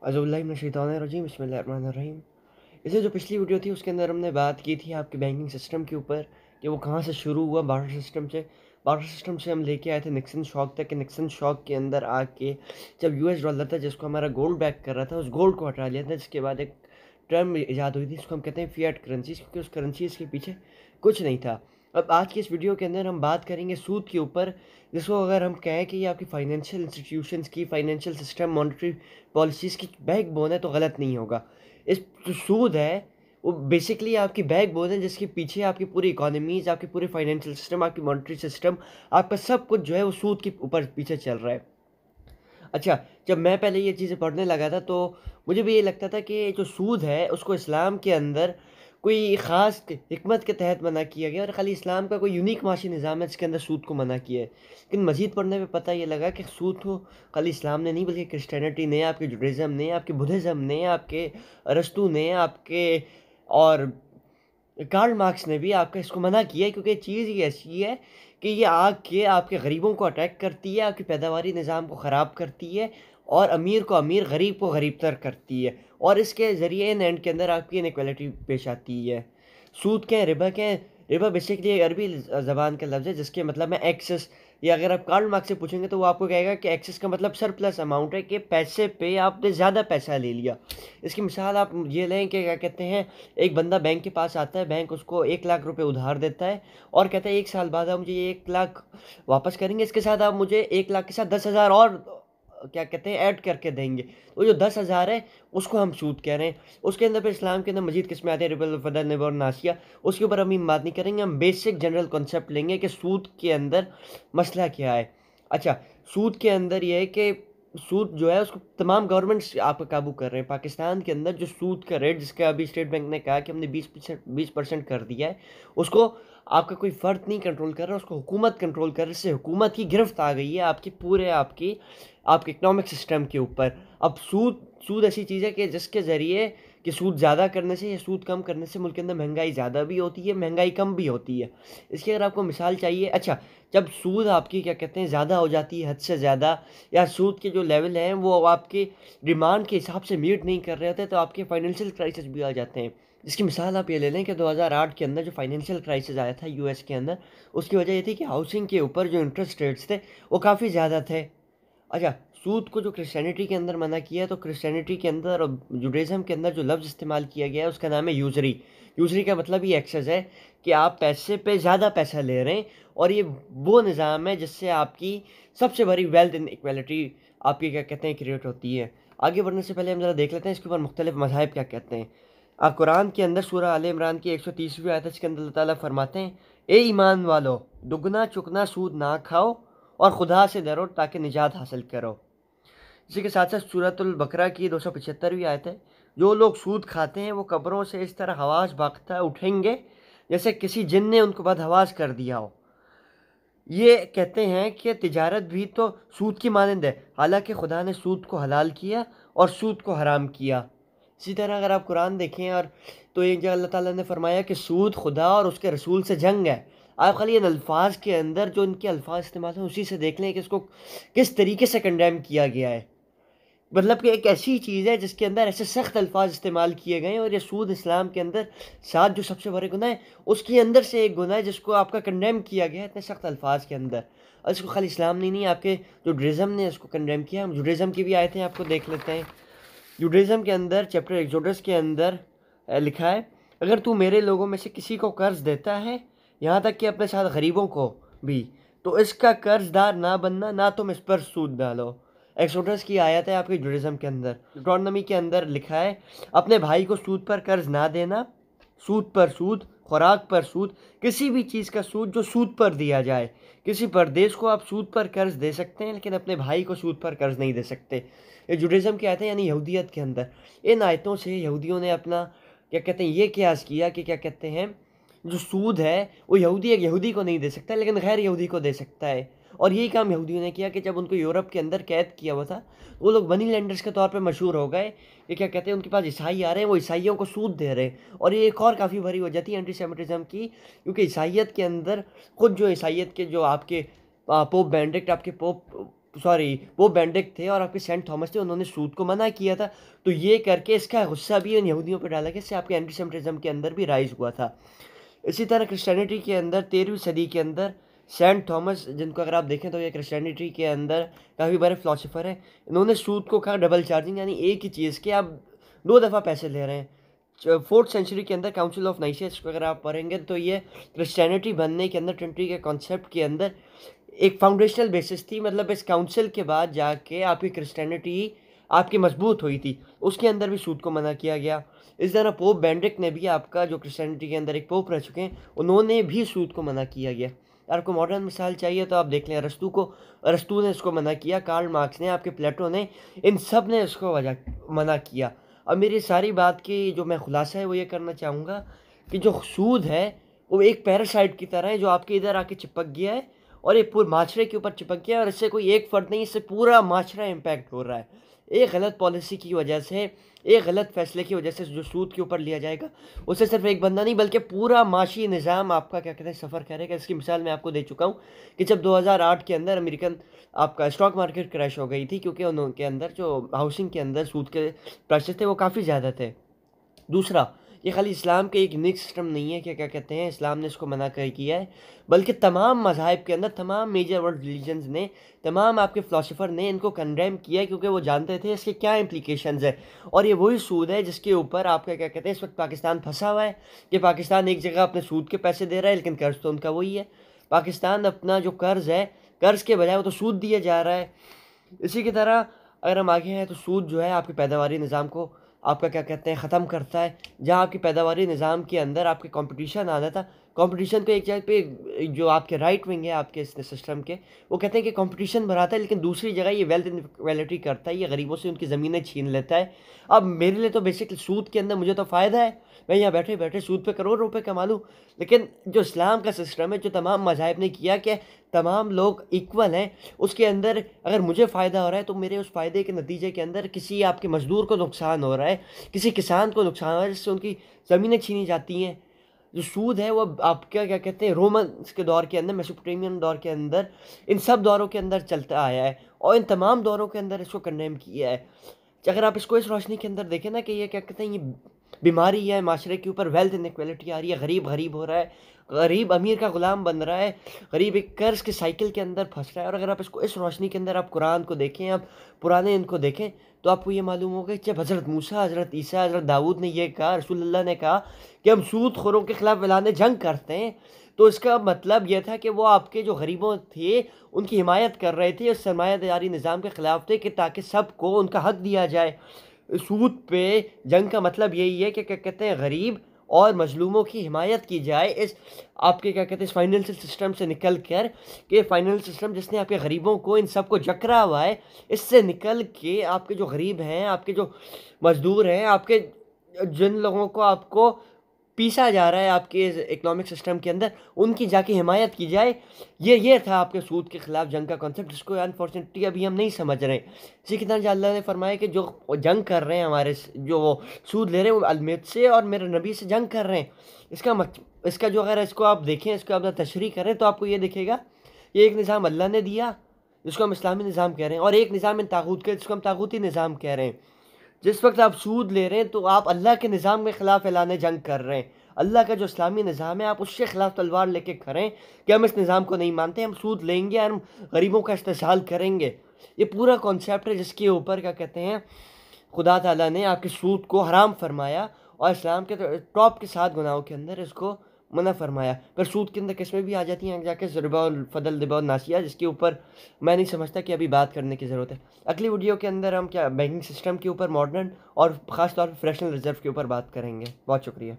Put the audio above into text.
अज़ुबिल्लाहिमिनश्शैतानिर्रजीम बिस्मिल्लाहिर्रहमानिर्रहीम। इससे जो पिछली वीडियो थी उसके अंदर हमने बात की थी आपके बैंकिंग सिस्टम के ऊपर कि वो कहाँ से शुरू हुआ। बार्टर सिस्टम से हम लेके आए थे निक्सन शॉक तक कि निक्सन शॉक के अंदर आके जब यूएस डॉलर था जिसको हमारा गोल्ड बैक कर रहा था, उस गोल्ड को हटा लिया था, जिसके बाद एक टर्म ईजाद हुई थी जिसको हम कहते हैं फिएट करेंसीज, क्योंकि उस करेंसीज के पीछे कुछ नहीं था। अब आज की इस वीडियो के अंदर हम बात करेंगे सूद के ऊपर, जिसको अगर हम कहें कि ये आपकी फाइनेंशियल इंस्टीट्यूशंस की, फाइनेंशियल सिस्टम, मॉनेटरी पॉलिसीज़ की बैकबोन है तो गलत नहीं होगा। इस जो सूद है वो बेसिकली आपकी बैकबोन है, जिसके पीछे आपकी पूरी इकोनॉमीज़, आपकी पूरी फाइनेंशियल सिस्टम, आपकी मॉनेटरी सिस्टम, आपका सब कुछ जो है वो सूद के ऊपर पीछे चल रहा है। अच्छा, जब मैं पहले ये चीज़ें पढ़ने लगा था तो मुझे भी ये लगता था कि जो सूद है उसको इस्लाम के अंदर कोई ख़ास हिकमत के तहत मना किया गया और ख़ाली इस्लाम का कोई यूनिक माशी निज़ाम है जिसके अंदर सूद को मना किया है। लेकिन मज़ीद पढ़ने पे पता ये लगा कि सूद को खाली इस्लाम ने नहीं, बल्कि क्रिश्चियनिटी ने, आपके जुडाइज़्म ने, आपके बुद्धिज़्म ने, आपके अरस्तू ने, आपके और कार्ल मार्क्स ने भी आपका इसको मना किया है, क्योंकि ये चीज़ ही ऐसी है कि ये आके आपके गरीबों को अटैक करती है, आपकी पैदावारी निज़ाम को ख़राब करती है और अमीर को अमीर, गरीब को गरीब तर करती है और इसके ज़रिए इन एंड के अंदर आपकी इनइक्वालिटी पेश आती है। सूद क्या है, रिबा क्या है? रिबा बेसिकली एक अरबी ज़बान का लफ्ज़ है जिसके मतलब है एक्सेस, या अगर आप कार्ल मार्क्स से पूछेंगे तो वो आपको कहेगा कि एक्सेस का मतलब सरप्लस अमाउंट है, कि पैसे पे आपने ज़्यादा पैसा ले लिया। इसकी मिसाल आप ये लें कि क्या कहते हैं, एक बंदा बैंक के पास आता है, बैंक उसको 1 लाख रुपए उधार देता है और कहता है 1 साल बाद आप मुझे ये 1 लाख वापस करेंगे, इसके साथ आप मुझे 1 लाख के साथ 10,000 और क्या कहते हैं ऐड करके देंगे। तो जो 10,000 है उसको हम सूद कह रहे हैं। उसके अंदर फिर इस्लाम के अंदर मजीद किस्में आती हैं, रिबल, फदल, निब और नासिया। उसके ऊपर हम बात नहीं करेंगे, हम बेसिक जनरल कॉन्सेप्ट लेंगे कि सूद के अंदर मसला क्या है। अच्छा, सूद के अंदर ये है कि सूद जो है उसको तमाम गवर्नमेंट्स आप काबू कर रहे हैं। पाकिस्तान के अंदर जो सूद का रेट, जिसका अभी स्टेट बैंक ने कहा कि हमने 20% कर दिया है, उसको आपका कोई फ़र्द नहीं कंट्रोल कर रहा, उसको हुकूमत कंट्रोल कर रही है। इससे हुकूमत की गिरफ्त आ गई है आपकी पूरे आपके इकोनॉमिक सिस्टम के ऊपर। अब सूद सूद ऐसी चीज़ है कि जिसके ज़रिए कि सूद ज़्यादा करने से या सूद कम करने से मुल्क के अंदर महंगाई ज़्यादा भी होती है, महंगाई कम भी होती है। इसकी अगर आपको मिसाल चाहिए, अच्छा, जब सूद आपकी क्या कहते हैं ज़्यादा हो जाती है, हद से ज़्यादा, या सूद के जो लेवल हैं वो आपकी डिमांड के हिसाब से मीट नहीं कर रहे होते, तो आपके फाइनेंशियल क्राइसिस भी आ जाते हैं। इसकी मिसाल आप ये ले लें कि 2008 के अंदर जो फाइनेंशियल क्राइसिस आया था यूएस के अंदर, उसकी वजह ये थी कि हाउसिंग के ऊपर जो इंटरेस्ट रेट्स थे वो काफ़ी ज़्यादा थे। अच्छा, सूद को जो क्रिश्चियनिटी के अंदर मना किया है, तो क्रिश्चियनिटी के अंदर और जुडाइज़्म के अंदर जो लफ्ज़ इस्तेमाल किया गया है उसका नाम है यूज़री। यूज़री का मतलब ये एक्सेस है कि आप पैसे पे ज़्यादा पैसा ले रहे हैं और ये वो निज़ाम है जिससे आपकी सबसे बड़ी वेल्थ इनइक्वालिटी आपकी क्या कहते हैं क्रिएट होती है। आगे बढ़ने से पहले हम ज़रा देख लेते हैं इसके ऊपर मुख्तलिफ मज़ाहिब क्या कहते हैं। कुरान के अंदर सूरह आले इमरान की 130वीं आयत है, इसके अंदर अल्लाह ताला फरमाते हैं, ए ईमान वालो, दुगना चुगना सूद ना खाओ और खुदा से डरो ताकि निजात हासिल करो। इसी के साथ साथ सूरतुल बकरा की 275वीं आयत है, जो लोग सूद खाते हैं वो कब्रों से इस तरह हवास भागता उठेंगे जैसे किसी जिन ने उनको बदहवास कर दिया हो। ये कहते हैं कि तिजारत भी तो सूद की मानंद है, हालांकि खुदा ने सूद को हलाल किया और सूद को हराम किया। इसी तरह अगर आप कुरान देखें और तो एक जगह अल्लाह ताला ने फरमाया कि सूद खुदा और उसके रसूल से जंग है। आप खाली इन अल्फाज के अंदर जो इनके अल्फाज इस्तेमाल हैं उसी से देख लें कि इसको किस तरीके से कंडेम किया गया है। मतलब कि एक ऐसी चीज़ है जिसके अंदर ऐसे सख्त अल्फाज इस्तेमाल किए गए हैं, और ये सूद इस्लाम के अंदर 7 जो सबसे बड़े गुनाह हैं उसके अंदर से एक गुनाह है जिसको आपका कंडेम किया गया है इतने सख्त अल्फाज के अंदर। और इसको खाली इस्लाम नहीं, आपके जुडाइज़्म ने इसको कंडेम किया। हम जुडाइज़्म की भी आयतें आपको देख लेते हैं। जुडाइज़्म के अंदर चैप्टर एक्सोडस के अंदर लिखा है, अगर तू मेरे लोगों में से किसी को कर्ज देता है, यहाँ तक कि अपने साथ गरीबों को भी, तो इसका कर्जदार ना बनना, ना तुम इस पर सूद डालो। एक्सोडस की आयत है आपके जुडाइज़्म के अंदर। डिट्रोनॉमी के अंदर लिखा है, अपने भाई को सूद पर कर्ज ना देना, सूद पर सूद, खुराक पर सूद, किसी भी चीज़ का सूद जो सूद पर दिया जाए। किसी परदेश को आप सूद पर कर्ज दे सकते हैं लेकिन अपने भाई को सूद पर कर्ज नहीं दे सकते। ये जुडाइज़्म की आयतें यानी यहूदियत के अंदर। इन आयतों से यहूदियों ने अपना क्या कहते हैं ये क़यास किया कि क्या कहते हैं, जो सूद है वो यहूदी एक यहूदी को नहीं दे सकता लेकिन गैर यहूदी को दे सकता है। और यही काम यहूदियों ने किया कि जब उनको यूरोप के अंदर कैद किया हुआ था, वो लोग मनी लेंडर्स के तौर पे मशहूर हो गए कि क्या कहते हैं उनके पास ईसाई आ रहे हैं, वो ईसाइयों को सूद दे रहे हैं। और ये एक और काफ़ी बड़ी वजह थी एंटीसेमिटिज़म की, क्योंकि ईसाइयत के अंदर खुद जो ईसाइयत के जो आपके पोप बेनेडिक्ट, आपके पोप सॉरी वो बेनेडिक्ट थे और आपके सेंट थॉमस थे, उन्होंने सूद को मना किया था। तो ये करके इसका गुस्सा भी उन यहूदियों पर डाला गया, इससे आपके एंटीसेमिटिज्म के अंदर भी राइज हुआ था। इसी तरह क्रिश्चियनिटी के अंदर 13वीं सदी के अंदर सेंट थॉमस, जिनको अगर आप देखें तो ये क्रिश्चियनिटी के अंदर काफ़ी बड़े फ़िलासफ़र हैं। इन्होंने सूद को कहा डबल चार्जिंग, यानी एक ही चीज़ के आप 2 दफ़ा पैसे ले रहे हैं। 4th सेंचुरी के अंदर काउंसिल ऑफ नाइसिया को अगर आप पढ़ेंगे तो ये क्रिश्चियनिटी बनने के अंदर, ट्रिनिटी के कॉन्सेप्ट के अंदर एक फाउंडेशनल बेसिस थी। मतलब इस काउंसिल के बाद जाके आपकी क्रिश्चियनिटी आपकी मजबूत हुई थी। उसके अंदर भी सूद को मना किया गया। इस तरह पोप बेनेडिक्ट ने भी, आपका जो क्रिश्चियनिटी के अंदर एक पोप रह चुके हैं, उन्होंने भी सूद को मना किया गया। अगर आपको मॉडर्न मिसाल चाहिए तो आप देख लें अरस्तू को, अरस्तू ने इसको मना किया, कार्ल मार्क्स ने, आपके प्लेटो ने, इन सब ने इसको मना किया। अब मेरी सारी बात की जो मैं खुलासा है वो ये करना चाहूँगा कि जो सूद है वो एक पैरासाइट की तरह है जो आपके इधर आके चिपक गया है और ये पूरे माशरे के ऊपर चिपक गया है, और इससे कोई एक फ़र्द नहीं, इससे पूरा माशरा इम्पैक्ट हो रहा है। एक गलत पॉलिसी की वजह से, एक गलत फैसले की वजह से जो सूद के ऊपर लिया जाएगा, उससे सिर्फ एक बंदा नहीं बल्कि पूरा माशी निज़ाम आपका क्या कहते हैं सफ़र करेगा। इसकी मिसाल मैं आपको दे चुका हूँ कि जब 2008 के अंदर अमेरिकन आपका स्टॉक मार्केट क्रैश हो गई थी, क्योंकि उनके अंदर जो हाउसिंग के अंदर सूद के प्राइसेस थे वो काफ़ी ज़्यादा थे। दूसरा, ये खाली इस्लाम के एक यूनिक सिस्टम नहीं है कि क्या कहते हैं इस्लाम ने इसको मना कर किया है, बल्कि तमाम मज़ाहिब के अंदर, तमाम मेजर वर्ल्ड रिलीजन्स ने, तमाम आपके फ़िलासफ़र ने इनको कंडेम किया है, क्योंकि वो जानते थे इसके क्या इम्प्लीकेशंस है। और ये वही सूद है जिसके ऊपर आपका क्या कहते हैं इस वक्त पाकिस्तान फंसा हुआ है कि पाकिस्तान एक जगह अपने सूद के पैसे दे रहा है, लेकिन कर्ज़ तो उनका वही है। पाकिस्तान अपना जो कर्ज़ है, कर्ज़ के बजाय वो तो सूद दिया जा रहा है। इसी की तरह अगर हम आगे हैं तो सूद जो है आपके पैदावारी निज़ाम को आपका क्या कहते हैं ख़त्म करता है। जहाँ आपकी पैदावारी निज़ाम के अंदर आपके कंपटीशन आना था, कंपटीशन को एक जगह पे जो आपके राइट विंग है आपके इस सिस्टम के, वो कहते हैं कि कंपटीशन बढ़ाता है, लेकिन दूसरी जगह ये वेल्थ इनइक्वालिटी करता है, ये गरीबों से उनकी ज़मीनें छीन लेता है। अब मेरे लिए तो बेसिकली सूद के अंदर मुझे तो फ़ायदा है, मैं यहाँ बैठे बैठे सूद पे करोड़ रुपए कमा लूँ, लेकिन जो इस्लाम का सिस्टम है, जो तमाम मज़ाहिब ने किया कि तमाम लोग इक्वल हैं, उसके अंदर अगर मुझे फ़ायदा हो रहा है तो मेरे उस फ़ायदे के नतीजे के अंदर किसी आपके मज़दूर को नुकसान हो रहा है, किसी किसान को नुकसान हो रहा है, जिससे उनकी ज़मीनें छीनी जाती हैं। जो सूद है वो आपका क्या कहते हैं रोमन्स के दौर के अंदर, मेसोपोटामियन दौर के अंदर, इन सब दौरों के अंदर चलता आया है और इन तमाम दौरों के अंदर इसको कंडेम किया है। अगर आप इसको इस रोशनी के अंदर देखें ना कि ये क्या कहते हैं ये बीमारी है माशरे के ऊपर, वेल्थ इनइक्वालिटी आ रही है, गरीब गरीब हो रहा है, गरीब अमीर का गुलाम बन रहा है, गरीब एक कर्ज के साइकिल के अंदर फंस रहा है। और अगर आप इसको इस रोशनी के अंदर आप कुरान को देखें, आप पुराने इनको देखें, तो आपको ये मालूम होगा कि जब हज़रत मूसा, हज़रत ईसा, हज़रत दाऊद ने ये कहा, रसूलुल्लाह ने कहा कि हम सूद खोरों के ख़िलाफ़ ऐलान जंग करते हैं, तो इसका मतलब यह था कि वो आपके जो गरीबों थे उनकी हिमायत कर रहे थे, उस सरमायादारी निज़ाम के ख़िलाफ़ थे कि ताकि सबको उनका हक़ दिया जाए। सूद पे जंग का मतलब यही है कि क्या कहते हैं गरीब और मज़लूमों की हिमायत की जाए, इस आपके क्या कहते हैं इस फाइनेंशियल सिस्टम से निकल कर, कि फाइनेंशियल सिस्टम जिसने आपके गरीबों को इन सब को जकड़ा हुआ है, इससे निकल के आपके जो गरीब हैं, आपके जो मज़दूर हैं, आपके जिन लोगों को आपको पीसा जा रहा है आपके इकोनॉमिक सिस्टम के अंदर, उनकी जाके हिमायत की जाए। ये था आपके सूद के ख़िलाफ़ जंग का कॉन्सेप्ट, जिसको अनफॉर्चुनेटली अभी हम नहीं समझ रहे हैं। इसी की तरह अल्लाह ने फरमाया कि जो जंग कर रहे हैं हमारे जो वो सूद ले रहे हैं वो अलमेत से और मेरे नबी से जंग कर रहे हैं। इसका जो अगर इसको आप देखें, इसको आप तशरीह करें तो आपको ये दिखेगा, ये एक निज़ाम अल्लाह ने दिया जिसको हम इस्लामी निज़ाम कह रहे हैं, और एक निज़ाम इन तागूत के जिसको हम तागूती निज़ाम कह रहे हैं। जिस वक्त आप सूद ले रहे हैं तो आप अल्लाह के निज़ाम के ख़िलाफ़ ऐलान जंग कर रहे हैं। अल्लाह का जो इस्लामी निज़ाम है आप उसके ख़िलाफ़ तलवार लेके खड़े कि हम इस निज़ाम को नहीं मानते, हम सूद लेंगे और हम गरीबों का इस्तेसाल करेंगे। ये पूरा कॉन्सेप्ट है जिसके ऊपर क्या कहते हैं खुदा ताला ने आपके सूद को हराम फरमाया और इस्लाम के टॉप के 7 गुनाहों के अंदर इसको मना फरमाया। पर सूद के अंदर किस्में भी आ जाती हैं जाके रिबा और फदल रिबा और नासिया, जिसके ऊपर मैं नहीं समझता कि अभी बात करने की ज़रूरत है। अगली वीडियो के अंदर हम क्या बैंकिंग सिस्टम के ऊपर मॉडर्न और ख़ास तौर पर फ्रैक्शनल रिजर्व के ऊपर बात करेंगे। बहुत शुक्रिया।